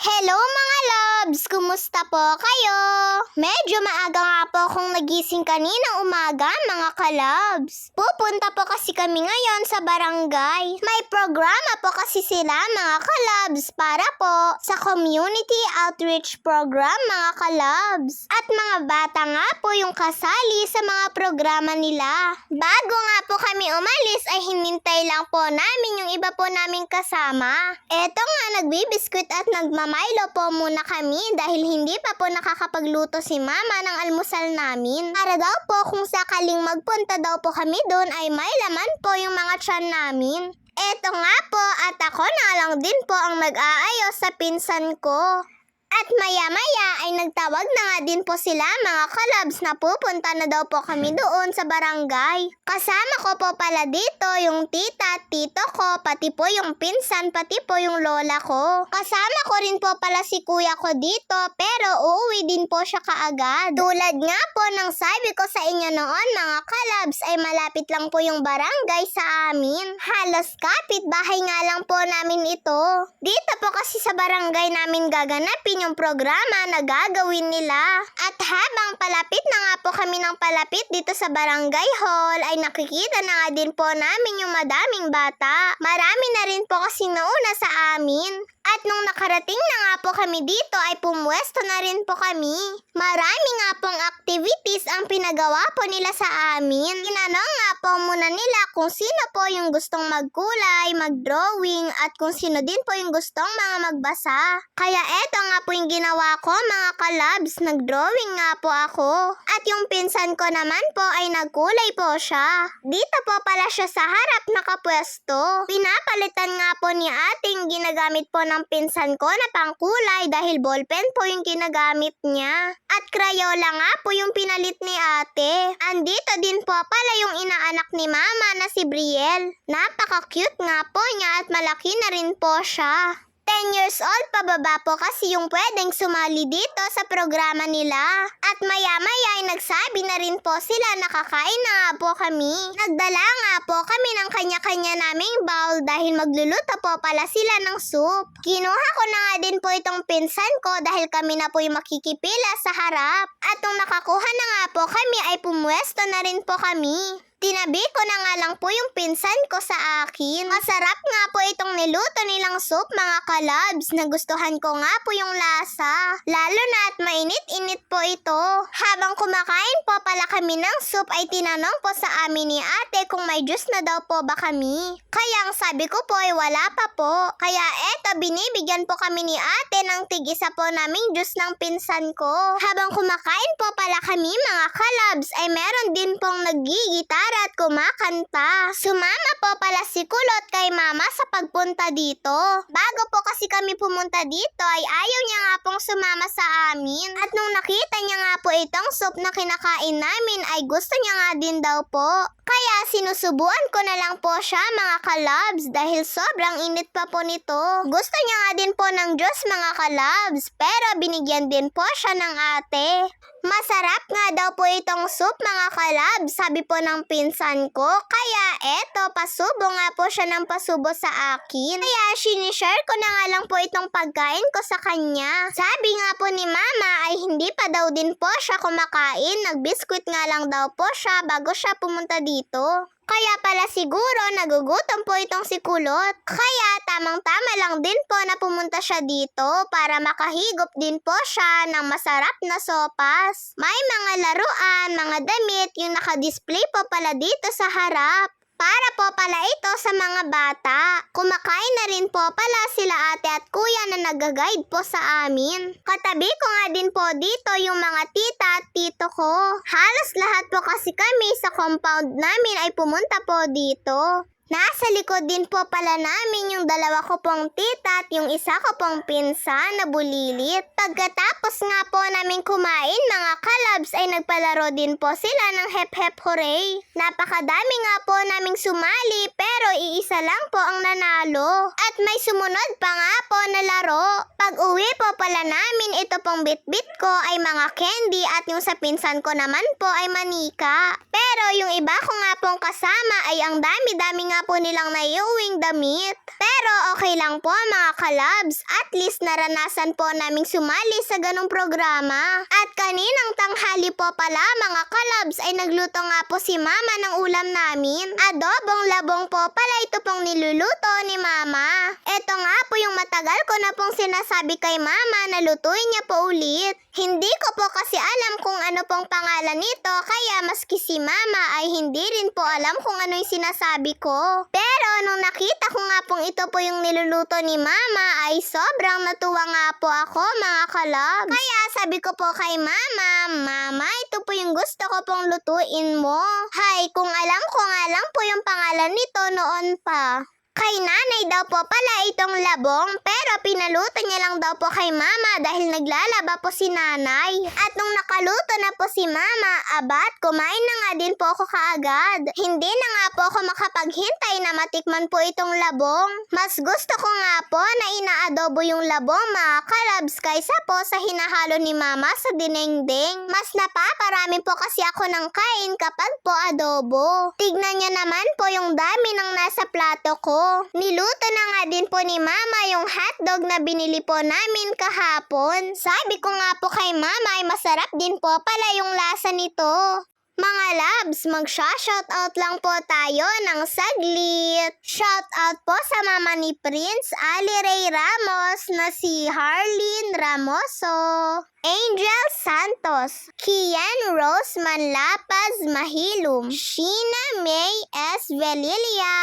Hello mga loves! Kumusta po kayo? Medyo maaga nga po akong nagising kaninang umaga mga kalabs. Pupunta po kasi kami ngayon sa barangay. May programa po kasi sila mga kalabs para po sa community outreach program mga kalabs. At mga bata nga po yung kasali sa mga programa nila. Bago nga po kami umalis ay hinintay lang po namin yung iba po naming kasama. Eto nga nagbibiskwit at nagmamilo po muna kami dahil hindi pa po nakakapagluto si mama ng almusal namin. Para daw po kung sakaling magpunta daw po kami doon ay may laman po yung mga tiyan namin. Eto nga po at ako na lang din po ang nag-aayos sa pinsan ko. At maya-maya ay nagtawag na nga din po sila mga kalabs na pupunta na daw po kami doon sa barangay. Kasama ko po pala dito yung tita, tito ko, pati po yung pinsan, pati po yung lola ko. Kasama ko rin po pala si kuya ko dito pero uuwi din po siya kaagad. Tulad nga po ng sabi ko sa inyo noon mga kalabs ay malapit lang po yung barangay sa amin. Halos kapit-bahay nga lang po namin ito. Dito po kasi sa barangay namin gaganapin yung programa na gagawin nila. At habang palapit na nga po kami ng palapit dito sa barangay hall ay nakikita na nga din po namin yung madaming bata. Marami na rin po kasing nauna sa amin. At nung nakarating na nga po kami dito ay pumwesto na rin po kami. Marami nga pong activities ang pinagawa po nila sa amin. Tinanong nga po muna nila kung sino po yung gustong magkulay, magdrawing at kung sino din po yung gustong mga magbasa. Kaya eto nga po yung ginawa ko mga kalabs, nagdrawing nga po ako. At yung pinsan ko naman po ay nagkulay po siya. Dito po pala siya sa harap nakapwesto. Pinapalitan nga po ni ating ginagamit po ng pinsan ko na pangkulay dahil ballpen po yung ginagamit niya. At Crayola nga po yung pinalit ni ate. Andito din po pala yung inaanak ni mama na si Brielle. Napaka-cute nga po niya at malaki na rin po siya. 10 years old pababa po kasi yung pwedeng sumali dito sa programa nila. At maya-maya ay nagsabi na rin po sila na kakain na nga po kami. Nagdala nga po kami ng kanya-kanya naming bowl dahil magluluto po pala sila ng soup. Kinuha ko na nga din po itong pinsan ko dahil kami na po yung makikipila sa harap. At nung nakakuha na nga po kami ay pumwesto na rin po kami. Tinabi ko na nga lang po yung pinsan ko sa akin. Masarap nga po itong niluto nilang soup mga kalabs. Nagustuhan ko nga po yung lasa. Lalo na at mainit-init po ito. Habang kumakain po pala kami ng soup ay tinanong po sa amin ni ate kung may juice na daw po ba kami. Kaya ang sabi ko po ay wala pa po. Kaya eto binibigyan po kami ni ate ng tig-isa po naming juice ng pinsan ko. Habang kumakain po pala kami mga kalabs ay meron din pong naggigitara at kumakanta. Sumama po pala si Kulot kay mama sa pagpunta dito. Bago po kasi kami pumunta dito ay ayaw niya nga pong sumama sa amin. At nung nakita niya nga po itong soup na kinakain namin ay gusto niya nga din daw po. Kaya sinusubuan ko na lang po siya mga kalabs dahil sobrang init pa po nito. Gusto niya nga din po ng juice mga kalabs pero binigyan din po siya ng ate. Masarap nga daw po itong soup mga kalabs, sabi po ng pinsan ko. Kaya eto, pasubo nga po siya ng pasubo sa akin. Kaya sinishare ko na nga lang po itong pagkain ko sa kanya. Sabi nga po ni mama ay hindi pa daw din po siya kumakain. Nagbiskwit nga lang daw po siya bago siya pumunta dito. Kaya pala siguro nagugutom po itong si Kulot. Kaya tamang-tama lang din po na pumunta siya dito para makahigop din po siya ng masarap na sopas. May mga laruan, mga damit yung nakadisplay po pala dito sa harap. Para po pala ito sa mga bata. Kumakain na rin po pala sila ate at kuya na nag-guide po sa amin. Katabi ko nga din po dito yung mga tita at tito ko. Halos lahat po kasi kami sa compound namin ay pumunta po dito. Nasa likod din po pala namin yung dalawa ko pong tita at yung isa ko pong pinsan na bulilit. Pagkatapos nga po namin kumain mga kalabs ay nagpalaro din po sila ng hep hep hooray. Napakadami nga po naming sumali pero iisa lang po ang nanalo. At may sumunod pa nga po na laro. Pag uwi po pala namin ito pong bit-bit ko ay mga candy at yung sa pinsan ko naman po ay manika. Pero yung iba ko nga pong kasama ay ang dami-dami nga nga po nilang naiuwing damit. Pero okay lang po mga kalabs, at least naranasan po naming sumali sa ganong programa. At kaninang tanghali po pala mga kalabs ay nagluto nga po si mama ng ulam namin. Adobong labong po pala ito pong niluluto ni mama. Ito nga po yung matagal ko na pong sinasabi kay mama na lutuin niya po ulit. Hindi ko po kasi alam kung ano pong pangalan nito, kaya maski si mama ay hindi rin po alam kung ano yung sinasabi ko. Pero nung nakita ko nga pong ito po yung niluluto ni mama ay sobrang natuwa nga po ako mga kalabs. Kaya sabi ko po kay mama, mama, ito po yung gusto ko pong lutuin mo. Hay, kung alam ko nga lang po yung pangalan nito noon pa. Kay nanay daw po pala itong labong, pero pinaluto niya lang daw po kay mama dahil naglalaba po si nanay. At nung nakaluto na po si mama, abat, kumain na nga din po ako kaagad. Hindi na nga po ako makapaghintay na matikman po itong labong. Mas gusto ko nga po na inaadobo yung labong mga kalabs kaysa po sa hinahalo ni mama sa dinengdeng. Mas napaparami po kasi ako ng kain kapag po adobo. Tignan niya naman po yung dami ng nasa plato ko. Niluto na nga din po ni mama yung hotdog na binili po namin kahapon. Sabi ko nga po kay mama ay masarap din po pala yung lasa nito. Mga labs, magsha-shoutout lang po tayo ng saglit. Shoutout po sa mama ni Prince Ali Ray Ramos na si Harleen Ramoso, Angel Santos, Kian Rose Manlapaz Mahilum, Sheena May S. Velilia,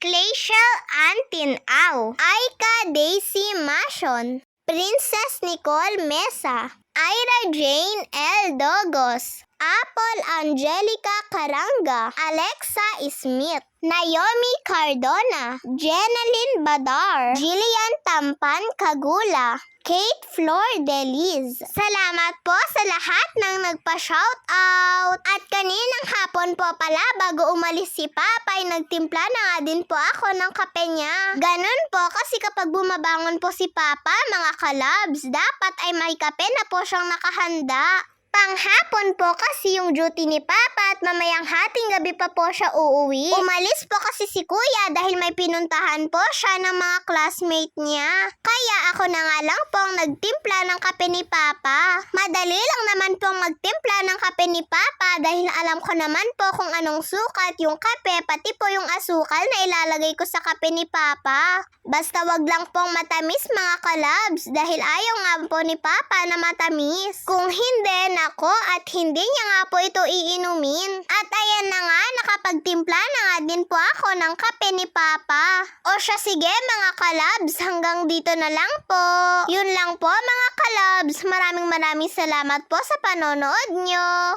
Glacial Antin Au, Aika Daisy Masion, Princess Nicole Mesa, Ira Jane L. Dogos, Apple Angelica Caranga, Alexa Smith, Naomi Cardona, Jeneline Badar, Jillian Tampan Kagula, Kate Flor Deliz. Salamat po sa lahat ng nagpa-shoutout. At kaninang hapon po pala bago umalis si Papa ay nagtimpla na nga din po ako ng kape niya. Ganun po kasi kapag bumabangon po si Papa mga kalabs, dapat ay may kape na po siyang nakahanda. Panghapon po kasi yung duty ni Papa at mamayang hating gabi pa po siya uuwi. Umalis po kasi si Kuya dahil may pinuntahan po siya ng mga classmate niya. Kaya ako na nga lang pong nagtimpla ng kape ni Papa. Madali lang naman pong magtimpla ng kape ni Papa dahil alam ko naman po kung anong sukat yung kape pati po yung asukal na ilalagay ko sa kape ni Papa. Basta wag lang pong matamis mga kalabs dahil ayaw nga po ni Papa na matamis. Kung hindi, nako at hindi niya nga po ito iinumin. At ayan na nga, nakapagtimpla na nga din po ako ng kape ni Papa. O siya sige mga kalabs, hanggang dito na lang po. Yun lang po mga kalabs, maraming salamat po sa panonood nyo.